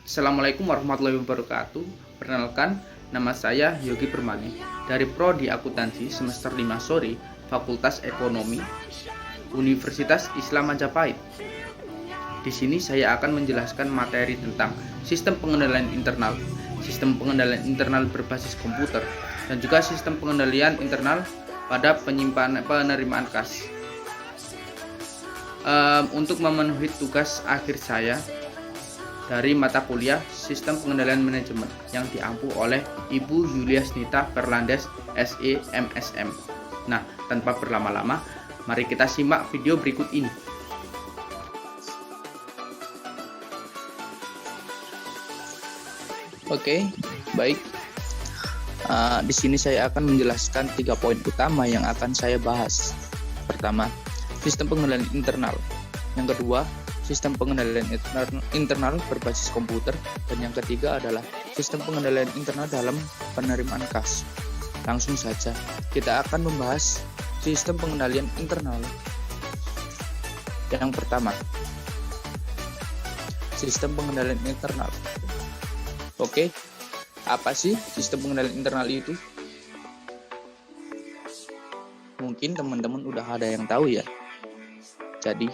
Assalamualaikum warahmatullahi wabarakatuh. Perkenalkan, nama saya Yogi Permani dari Prodi Akuntansi semester 5 sore, Fakultas Ekonomi, Universitas Islam Majapahit. Di sini saya akan menjelaskan materi tentang sistem pengendalian internal berbasis komputer, dan juga sistem pengendalian internal pada penerimaan kas. Untuk memenuhi tugas akhir saya dari mata kuliah Sistem Pengendalian Manajemen yang diampu oleh Ibu Yuliasnita Fernandes SE MSM. Nah, tanpa berlama-lama, mari kita simak video berikut ini. Oke, baik. Di sini saya akan menjelaskan 3 poin utama yang akan saya bahas. Pertama, sistem pengendalian internal. Yang kedua, sistem pengendalian internal berbasis komputer, dan yang ketiga adalah sistem pengendalian internal dalam penerimaan kas. Langsung saja, kita akan membahas sistem pengendalian internal. Yang pertama, sistem pengendalian internal. Oke, apa sih sistem pengendalian internal itu? Mungkin teman-teman udah ada yang tahu ya. Jadi,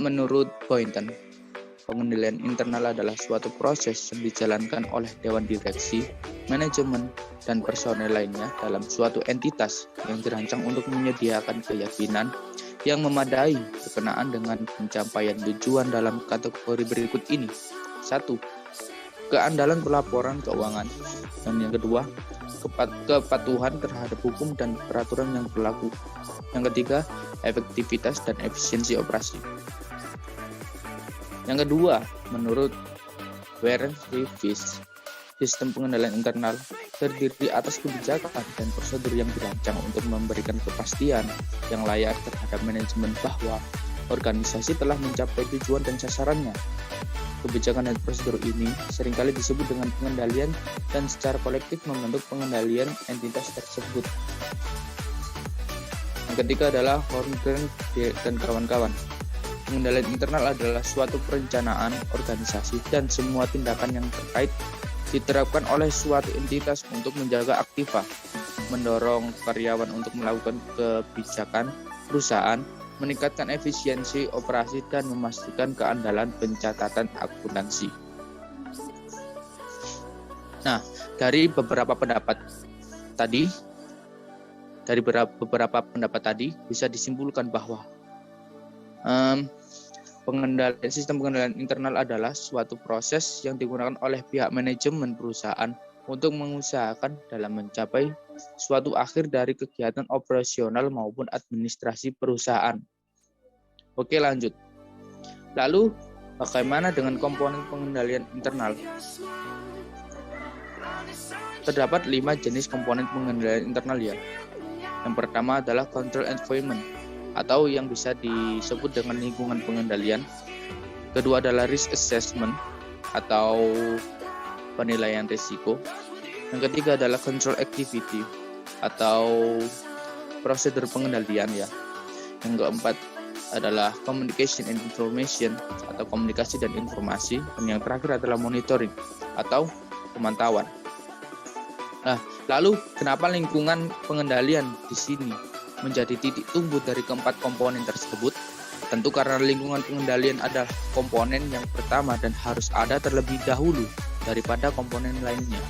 menurut Boynton, pengendalian internal adalah suatu proses yang dijalankan oleh dewan direksi, manajemen, dan personel lainnya dalam suatu entitas yang dirancang untuk menyediakan keyakinan yang memadai berkenaan dengan pencapaian tujuan dalam kategori berikut ini. 1. Keandalan pelaporan keuangan. Dan yang kedua, kepatuhan terhadap hukum dan peraturan yang berlaku. Yang ketiga, efektivitas dan efisiensi operasi. Yang kedua, menurut Warren Davis, sistem pengendalian internal terdiri atas kebijakan dan prosedur yang dirancang untuk memberikan kepastian yang layak terhadap manajemen bahwa organisasi telah mencapai tujuan dan sasarannya. Kebijakan dan prosedur ini seringkali disebut dengan pengendalian dan secara kolektif membentuk pengendalian entitas tersebut. Yang ketiga adalah Horngren dan kawan-kawan. Pengendalian internal adalah suatu perencanaan organisasi dan semua tindakan yang terkait diterapkan oleh suatu entitas untuk menjaga aktiva, mendorong karyawan untuk melakukan kebijakan perusahaan, meningkatkan efisiensi operasi, dan memastikan keandalan pencatatan akuntansi. Nah, dari beberapa pendapat tadi bisa disimpulkan bahwa sistem pengendalian internal adalah suatu proses yang digunakan oleh pihak manajemen perusahaan untuk mengusahakan dalam mencapai suatu akhir dari kegiatan operasional maupun administrasi perusahaan. Oke, lanjut. Lalu, bagaimana dengan komponen pengendalian internal? Terdapat 5 jenis komponen pengendalian internal ya. Yang pertama adalah control environment, atau yang bisa disebut dengan lingkungan pengendalian. Kedua adalah risk assessment, atau penilaian risiko. Yang ketiga adalah control activity, atau prosedur pengendalian ya. Yang keempat adalah communication and information, atau komunikasi dan informasi. Dan yang terakhir adalah monitoring, atau pemantauan. Nah, lalu kenapa lingkungan pengendalian di sini menjadi titik tumbuh dari keempat komponen tersebut? Tentu karena lingkungan pengendalian adalah komponen yang pertama dan harus ada terlebih dahulu daripada komponen lainnya.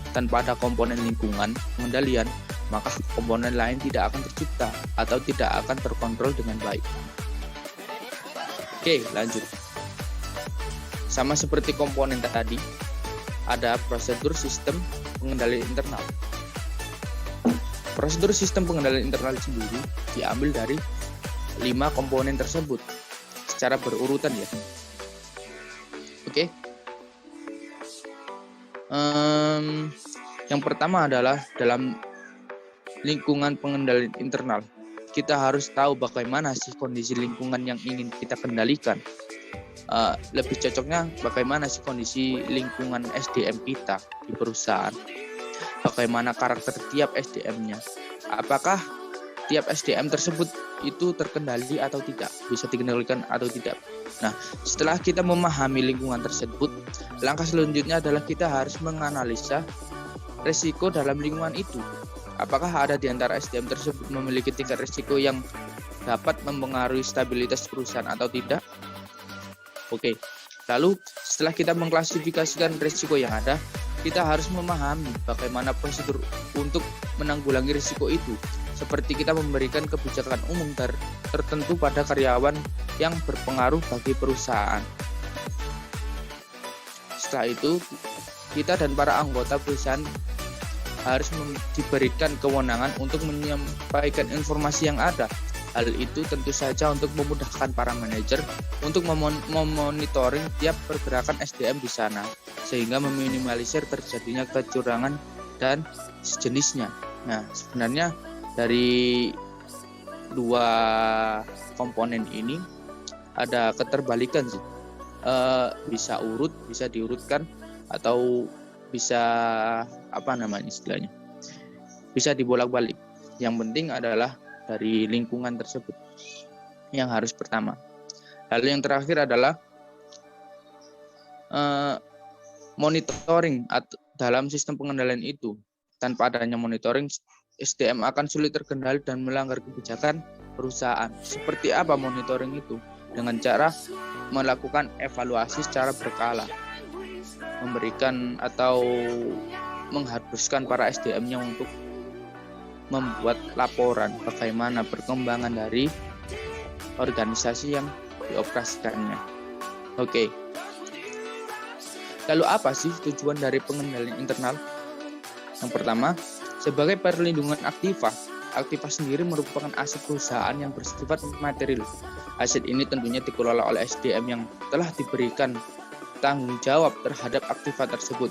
Tanpa ada komponen lingkungan pengendalian, maka komponen lain tidak akan tercipta atau tidak akan terkontrol dengan baik. Oke, lanjut. Sama seperti komponen tadi, ada prosedur sistem pengendalian internal. Prosedur sistem pengendalian internal sendiri diambil dari 5 komponen tersebut secara berurutan ya. Oke. Yang pertama adalah dalam lingkungan pengendalian internal. Kita harus tahu bagaimana sih kondisi lingkungan yang ingin kita kendalikan. Lebih cocoknya bagaimana sih kondisi lingkungan SDM kita di perusahaan. Bagaimana karakter tiap SDM-nya. Apakah tiap SDM tersebut itu terkendali atau tidak, bisa dikendalikan atau tidak. Nah, setelah kita memahami lingkungan tersebut, langkah selanjutnya adalah kita harus menganalisa risiko dalam lingkungan itu. Apakah ada di antara SDM tersebut memiliki tingkat risiko yang dapat mempengaruhi stabilitas perusahaan atau tidak? Oke, lalu setelah kita mengklasifikasikan risiko yang ada, kita harus memahami bagaimana prosedur untuk menanggulangi risiko itu, seperti kita memberikan kebijakan umum tertentu pada karyawan yang berpengaruh bagi perusahaan. Setelah itu, kita dan para anggota perusahaan harus diberikan kewenangan untuk menyampaikan informasi yang ada. Hal itu tentu saja untuk memudahkan para manajer untuk memonitoring tiap pergerakan SDM di sana, sehingga meminimalisir terjadinya kecurangan dan sejenisnya. Nah, sebenarnya dari dua komponen ini ada keterbalikan sih. Bisa bisa diurutkan atau bisa istilahnya, bisa dibolak-balik. Yang penting adalah dari lingkungan tersebut yang harus pertama. Lalu yang terakhir adalah monitoring dalam sistem pengendalian itu. Tanpa adanya monitoring, SDM akan sulit terkendali dan melanggar kebijakan perusahaan. Seperti apa monitoring itu? Dengan cara melakukan evaluasi secara berkala, memberikan atau mengharuskan para SDM-nya untuk membuat laporan bagaimana perkembangan dari organisasi yang dioperasikannya. Oke. Lalu apa sih tujuan dari pengendalian internal? Yang pertama, sebagai perlindungan aktiva. Aktiva sendiri merupakan aset perusahaan yang bersifat material. Aset ini tentunya dikelola oleh SDM yang telah diberikan tanggung jawab terhadap aktiva tersebut.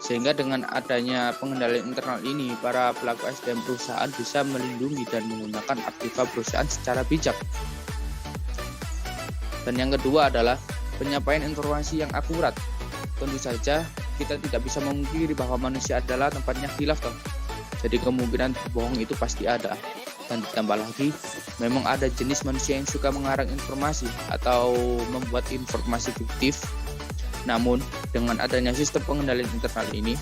Sehingga dengan adanya pengendalian internal ini, para pelaku SDM perusahaan bisa melindungi dan menggunakan aktiva perusahaan secara bijak. Dan yang kedua adalah penyampaian informasi yang akurat. Tentu saja kita tidak bisa memungkiri bahwa manusia adalah tempatnya khilaf toh. Jadi kemungkinan bohong itu pasti ada. Dan ditambah lagi, memang ada jenis manusia yang suka mengarang informasi atau membuat informasi fiktif. Namun, dengan adanya sistem pengendalian internal ini,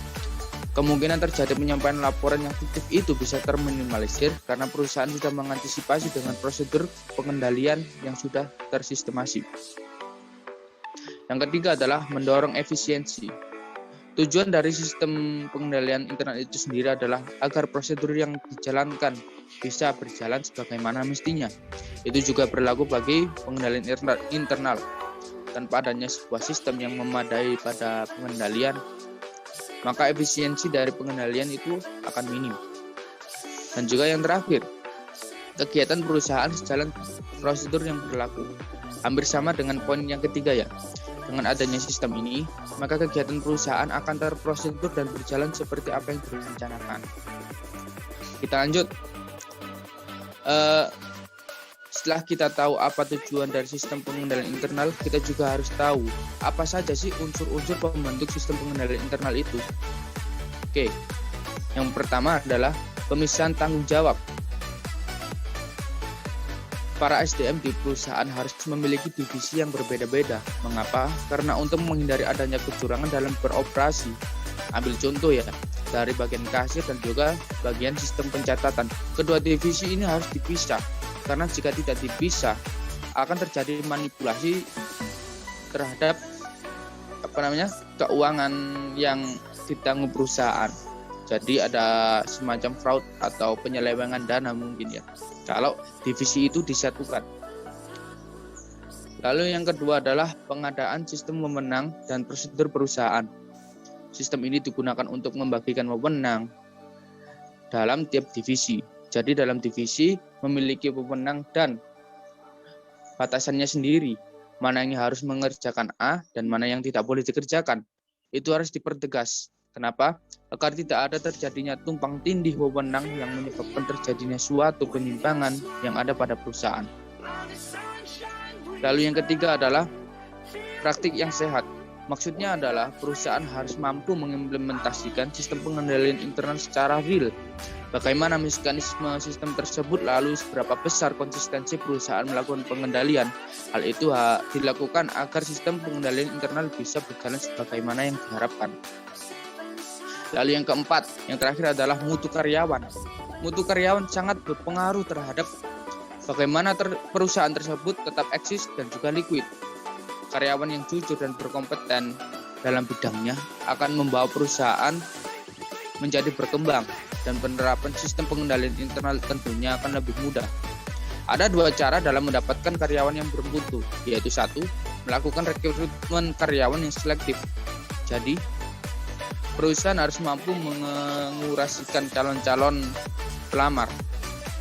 kemungkinan terjadi penyampaian laporan yang fiktif itu bisa terminimalisir karena perusahaan sudah mengantisipasi dengan prosedur pengendalian yang sudah tersistemasi. Yang ketiga adalah mendorong efisiensi. Tujuan dari sistem pengendalian internal itu sendiri adalah agar prosedur yang dijalankan bisa berjalan sebagaimana mestinya. Itu juga berlaku bagi pengendalian internal. Tanpa adanya sebuah sistem yang memadai pada pengendalian, maka efisiensi dari pengendalian itu akan minim. Dan juga yang terakhir, kegiatan perusahaan sejalan prosedur yang berlaku. Hampir sama dengan poin yang ketiga ya. Dengan adanya sistem ini, maka kegiatan perusahaan akan terprosedur dan berjalan seperti apa yang direncanakan. Kita lanjut. Setelah kita tahu apa tujuan dari sistem pengendalian internal, kita juga harus tahu apa saja sih unsur-unsur pembentuk sistem pengendalian internal itu. Oke, yang pertama adalah pemisahan tanggung jawab. Para SDM di perusahaan harus memiliki divisi yang berbeda-beda. Mengapa? Karena untuk menghindari adanya kecurangan dalam beroperasi. Ambil contoh ya, dari bagian kasir dan juga bagian sistem pencatatan. Kedua divisi ini harus dipisah. Karena jika tidak dipisah, akan terjadi manipulasi terhadap keuangan yang ditanggung perusahaan. Jadi ada semacam fraud atau penyelewengan dana mungkin ya, kalau divisi itu disatukan. Lalu yang kedua adalah pengadaan sistem wewenang dan prosedur perusahaan. Sistem ini digunakan untuk membagikan wewenang dalam tiap divisi. Jadi dalam divisi memiliki wewenang dan batasannya sendiri. Mana yang harus mengerjakan A dan mana yang tidak boleh dikerjakan. Itu harus dipertegas. Kenapa? Agar tidak ada terjadinya tumpang tindih wewenang yang menyebabkan terjadinya suatu penyimpangan yang ada pada perusahaan. Lalu yang ketiga adalah praktik yang sehat. Maksudnya adalah perusahaan harus mampu mengimplementasikan sistem pengendalian internal secara real Bagaimana mekanisme sistem tersebut, lalu seberapa besar konsistensi perusahaan melakukan pengendalian. Hal itu dilakukan agar sistem pengendalian internal bisa berjalan sebagaimana yang diharapkan. Lalu yang keempat, yang terakhir adalah mutu karyawan. Mutu karyawan sangat berpengaruh terhadap bagaimana perusahaan tersebut tetap eksis dan juga liquid. Karyawan yang jujur dan berkompeten dalam bidangnya akan membawa perusahaan menjadi berkembang, dan penerapan sistem pengendalian internal tentunya akan lebih mudah. Ada dua cara dalam mendapatkan karyawan yang bermutu, yaitu satu, melakukan rekrutmen karyawan yang selektif. Jadi, perusahaan harus mampu mengurasikan calon-calon pelamar,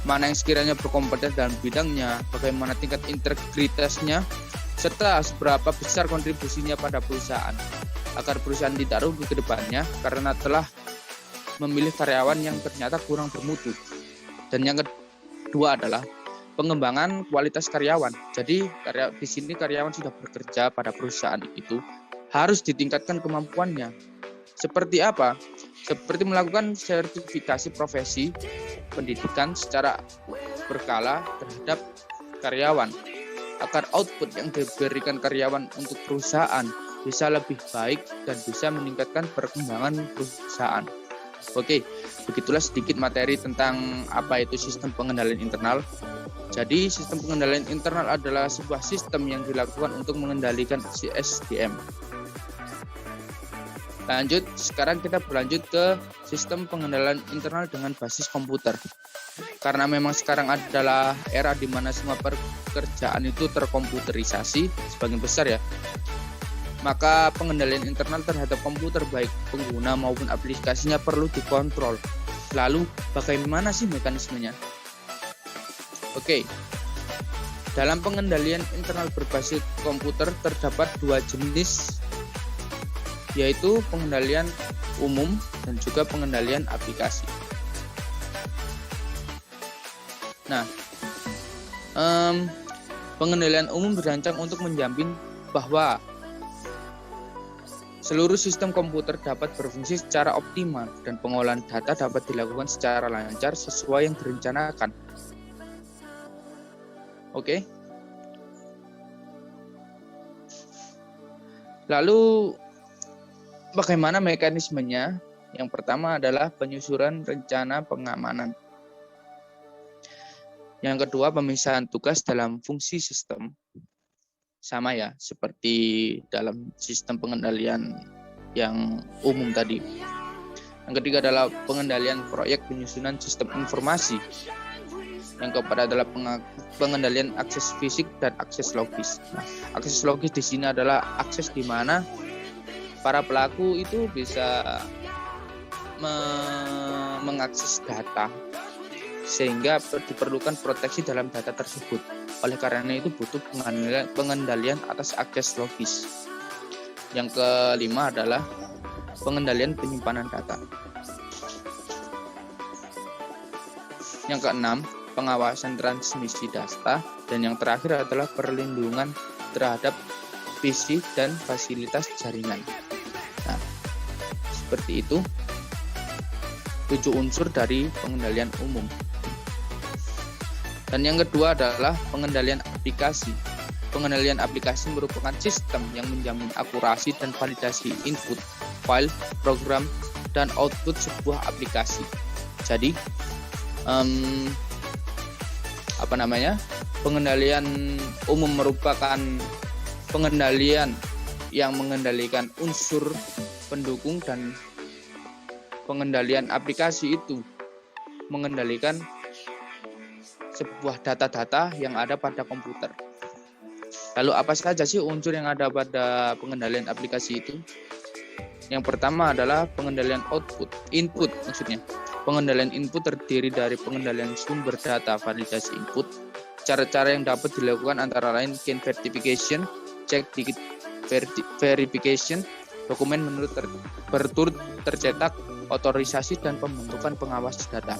mana yang sekiranya berkompeten dalam bidangnya, bagaimana tingkat integritasnya, serta seberapa besar kontribusinya pada perusahaan, agar perusahaan tidak rugi ke depannya karena telah memilih karyawan yang ternyata kurang bermutu. Dan yang kedua adalah pengembangan kualitas karyawan. Jadi di sini karyawan sudah bekerja pada perusahaan itu harus ditingkatkan kemampuannya. Seperti apa? Seperti melakukan sertifikasi profesi, pendidikan secara berkala terhadap karyawan, agar output yang diberikan karyawan untuk perusahaan bisa lebih baik dan bisa meningkatkan perkembangan perusahaan. Oke, begitulah sedikit materi tentang apa itu sistem pengendalian internal. Jadi, sistem pengendalian internal adalah sebuah sistem yang dilakukan untuk mengendalikan si SDM. Lanjut, sekarang kita berlanjut ke sistem pengendalian internal dengan basis komputer. Karena memang sekarang adalah era di mana semua pekerjaan itu terkomputerisasi sebagian besar ya. Maka pengendalian internal terhadap komputer baik pengguna maupun aplikasinya perlu dikontrol. Lalu bagaimana sih mekanismenya? Oke, dalam pengendalian internal berbasis komputer terdapat dua jenis, yaitu pengendalian umum dan juga pengendalian aplikasi. Nah, pengendalian umum dirancang untuk menjamin bahwa seluruh sistem komputer dapat berfungsi secara optimal dan pengolahan data dapat dilakukan secara lancar sesuai yang direncanakan. Oke. Lalu bagaimana mekanismenya? Yang pertama adalah penyusunan rencana pengamanan. Yang kedua, pemisahan tugas dalam fungsi sistem. Sama ya, seperti dalam sistem pengendalian yang umum tadi. Yang ketiga adalah pengendalian proyek penyusunan sistem informasi. Yang keempat adalah pengendalian akses fisik dan akses logis. Nah, akses logis di sini adalah akses di mana para pelaku itu bisa mengakses data, sehingga diperlukan proteksi dalam data tersebut. Oleh karena itu butuh pengendalian atas akses logis. Yang kelima adalah pengendalian penyimpanan data. Yang keenam, pengawasan transmisi data. Dan yang terakhir adalah perlindungan terhadap fisik dan fasilitas jaringan. Nah, seperti itu 7 unsur dari pengendalian umum. Dan yang kedua adalah pengendalian aplikasi. Pengendalian aplikasi merupakan sistem yang menjamin akurasi dan validasi input, file, program, dan output sebuah aplikasi. Jadi, pengendalian umum merupakan pengendalian yang mengendalikan unsur pendukung, dan pengendalian aplikasi itu mengendalikan sebuah data-data yang ada pada komputer. Lalu apa saja sih unsur yang ada pada pengendalian aplikasi itu? Yang pertama adalah pengendalian input maksudnya. Pengendalian input terdiri dari pengendalian sumber data, validasi input. Cara-cara yang dapat dilakukan antara lain chain verification, check digit verification, dokumen berturut tercetak, otorisasi, dan pembentukan pengawas data.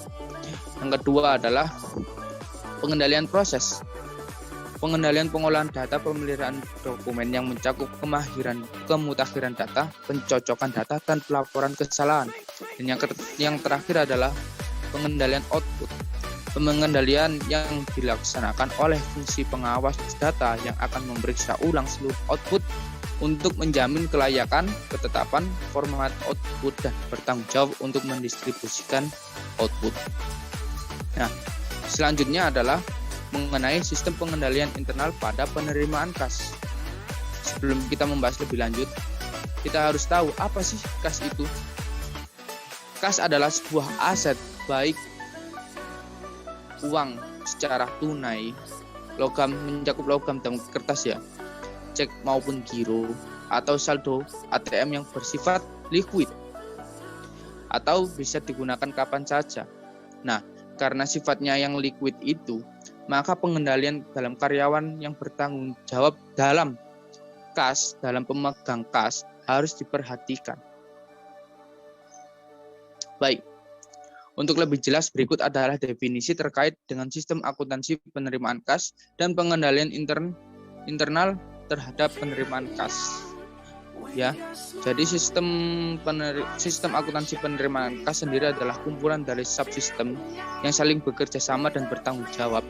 Yang kedua adalah pengendalian proses. Pengendalian pengolahan data, pemeliharaan dokumen yang mencakup kemutakhiran data, pencocokan data, dan pelaporan kesalahan. Dan yang terakhir adalah pengendalian output. Pengendalian yang dilaksanakan oleh fungsi pengawas data yang akan memeriksa ulang seluruh output untuk menjamin kelayakan, ketetapan, format output, dan bertanggung jawab untuk mendistribusikan output. Nah, selanjutnya adalah mengenai sistem pengendalian internal pada penerimaan kas. Sebelum kita membahas lebih lanjut, kita harus tahu apa sih kas itu. Kas adalah sebuah aset, baik uang secara tunai, logam mencakup logam dan kertas ya, cek maupun giro, atau saldo ATM yang bersifat liquid atau bisa digunakan kapan saja. Nah, karena sifatnya yang liquid itu, maka pengendalian dalam karyawan yang bertanggung jawab dalam kas, dalam pemegang kas harus diperhatikan. Baik, untuk lebih jelas berikut adalah definisi terkait dengan sistem akuntansi penerimaan kas dan pengendalian internal terhadap penerimaan kas. Ya, jadi sistem akuntansi penerimaan kas sendiri adalah kumpulan dari subsistem yang saling bekerja sama dan bertanggung jawab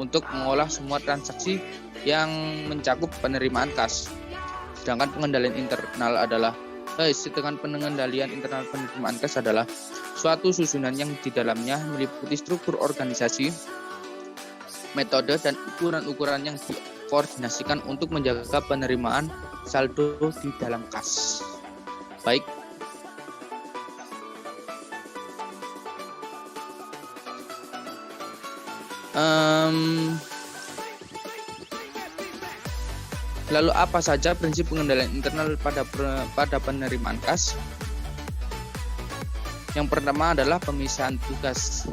untuk mengolah semua transaksi yang mencakup penerimaan kas. Sedangkan pengendalian internal adalah pengendalian internal penerimaan kas adalah suatu susunan yang di dalamnya meliputi struktur organisasi, metode, dan ukuran-ukuran yang dikoordinasikan untuk menjaga penerimaan saldo di dalam kas. Baik. Lalu apa saja prinsip pengendalian internal pada penerimaan kas? Yang pertama adalah pemisahan tugas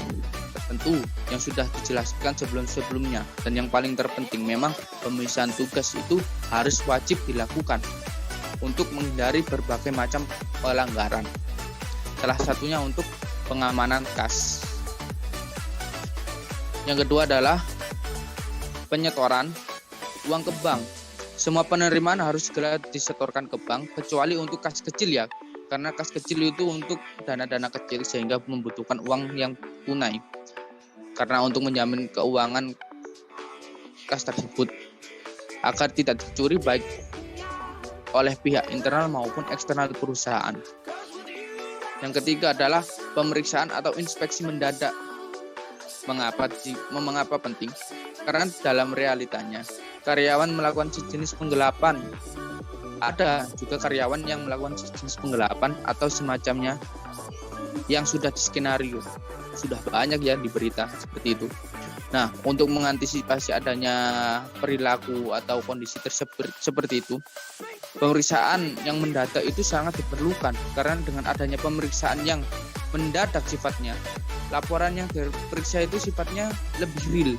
tertentu yang sudah dijelaskan sebelum-sebelumnya, dan yang paling terpenting memang pemisahan tugas itu harus wajib dilakukan untuk menghindari berbagai macam pelanggaran. Salah satunya untuk pengamanan kas. Yang kedua adalah penyetoran uang ke bank. Semua penerimaan harus segera disetorkan ke bank, kecuali untuk kas kecil ya, karena kas kecil itu untuk dana-dana kecil sehingga membutuhkan uang yang tunai. Karena untuk menjamin keuangan kas tersebut agar tidak dicuri baik oleh pihak internal maupun eksternal perusahaan. Yang ketiga adalah pemeriksaan atau inspeksi mendadak. Mengapa penting? Karena dalam realitanya karyawan melakukan sejenis penggelapan. Ada juga karyawan yang melakukan sejenis penggelapan atau semacamnya yang sudah diskenario. Sudah banyak ya di berita seperti itu. Nah, untuk mengantisipasi adanya perilaku atau kondisi seperti itu, pemeriksaan yang mendadak itu sangat diperlukan. Karena dengan adanya pemeriksaan yang mendadak sifatnya, laporan yang diperiksa itu sifatnya lebih real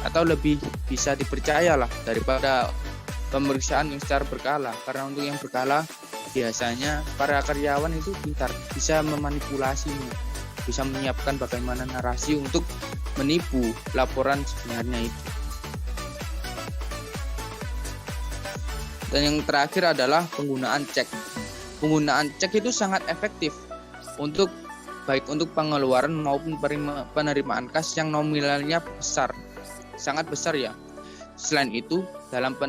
atau lebih bisa dipercaya lah daripada pemeriksaan yang secara berkala. Karena untuk yang berkala biasanya para karyawan itu pintar, bisa memanipulasinya, bisa menyiapkan bagaimana narasi untuk menipu laporan sebenarnya itu. Dan yang terakhir adalah penggunaan cek. Penggunaan cek itu sangat efektif untuk baik untuk pengeluaran maupun penerimaan kas yang nominalnya besar, sangat besar ya. Selain itu, dalam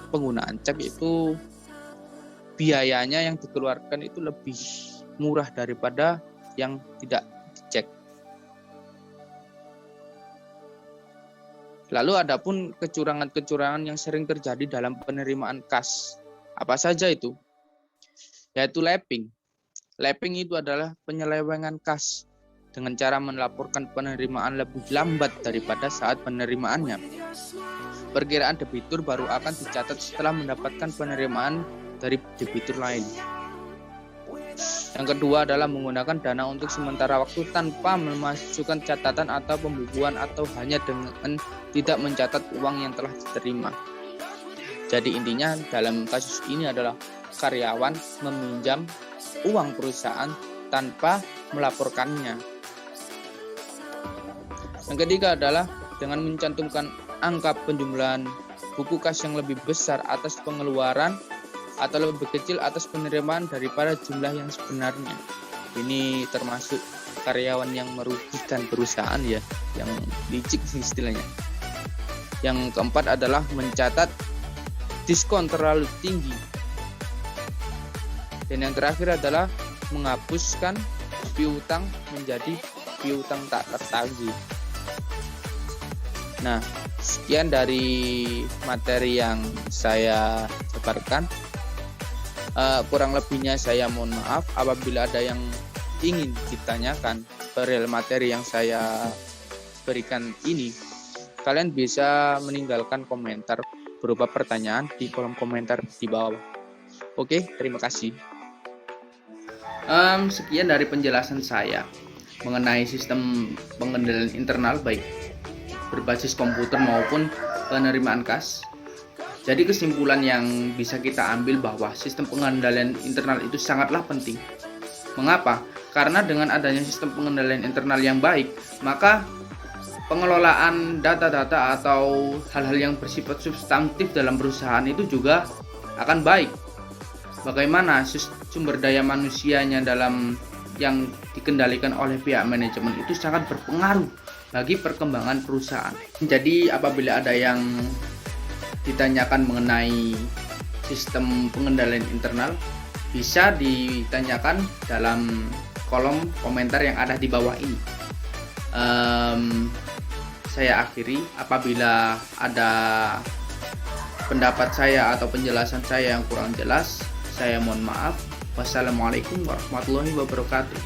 penggunaan cek itu biayanya yang dikeluarkan itu lebih murah daripada yang tidak dicek. Lalu adapun kecurangan-kecurangan yang sering terjadi dalam penerimaan kas. Apa saja itu? Yaitu lapping. Lapping itu adalah penyelewengan kas dengan cara melaporkan penerimaan lebih lambat daripada saat penerimaannya. Perkiraan debitur baru akan dicatat setelah mendapatkan penerimaan dari debitur lain. Yang kedua adalah menggunakan dana untuk sementara waktu tanpa memasukkan catatan atau pembukuan atau hanya dengan tidak mencatat uang yang telah diterima. Jadi intinya dalam kasus ini adalah karyawan meminjam uang perusahaan tanpa melaporkannya. Yang ketiga adalah dengan mencantumkan angka penjumlahan buku kas yang lebih besar atas pengeluaran atau lebih kecil atas penerimaan daripada jumlah yang sebenarnya. Ini termasuk karyawan yang merugikan perusahaan ya, yang licik istilahnya. Yang keempat adalah mencatat diskon terlalu tinggi. Dan yang terakhir adalah menghapuskan piutang menjadi piutang tak tertagih. Nah, sekian dari materi yang saya sebarkan. Kurang lebihnya saya mohon maaf. Apabila ada yang ingin ditanyakan perihal materi yang saya berikan ini, kalian bisa meninggalkan komentar berupa pertanyaan di kolom komentar di bawah. Oke, terima kasih. Sekian dari penjelasan saya mengenai sistem pengendalian internal baik berbasis komputer maupun penerimaan kas. Jadi kesimpulan yang bisa kita ambil bahwa sistem pengendalian internal itu sangatlah penting. Mengapa? Karena dengan adanya sistem pengendalian internal yang baik, maka pengelolaan data-data atau hal-hal yang bersifat substantif dalam perusahaan itu juga akan baik. Bagaimana sumber daya manusianya dalam yang dikendalikan oleh pihak manajemen itu sangat berpengaruh bagi perkembangan perusahaan. Jadi apabila ada yang ditanyakan mengenai sistem pengendalian internal, bisa ditanyakan dalam kolom komentar yang ada di bawah ini. Saya akhiri. Apabila ada pendapat saya atau penjelasan saya yang kurang jelas, saya mohon maaf. Wassalamualaikum warahmatullahi wabarakatuh.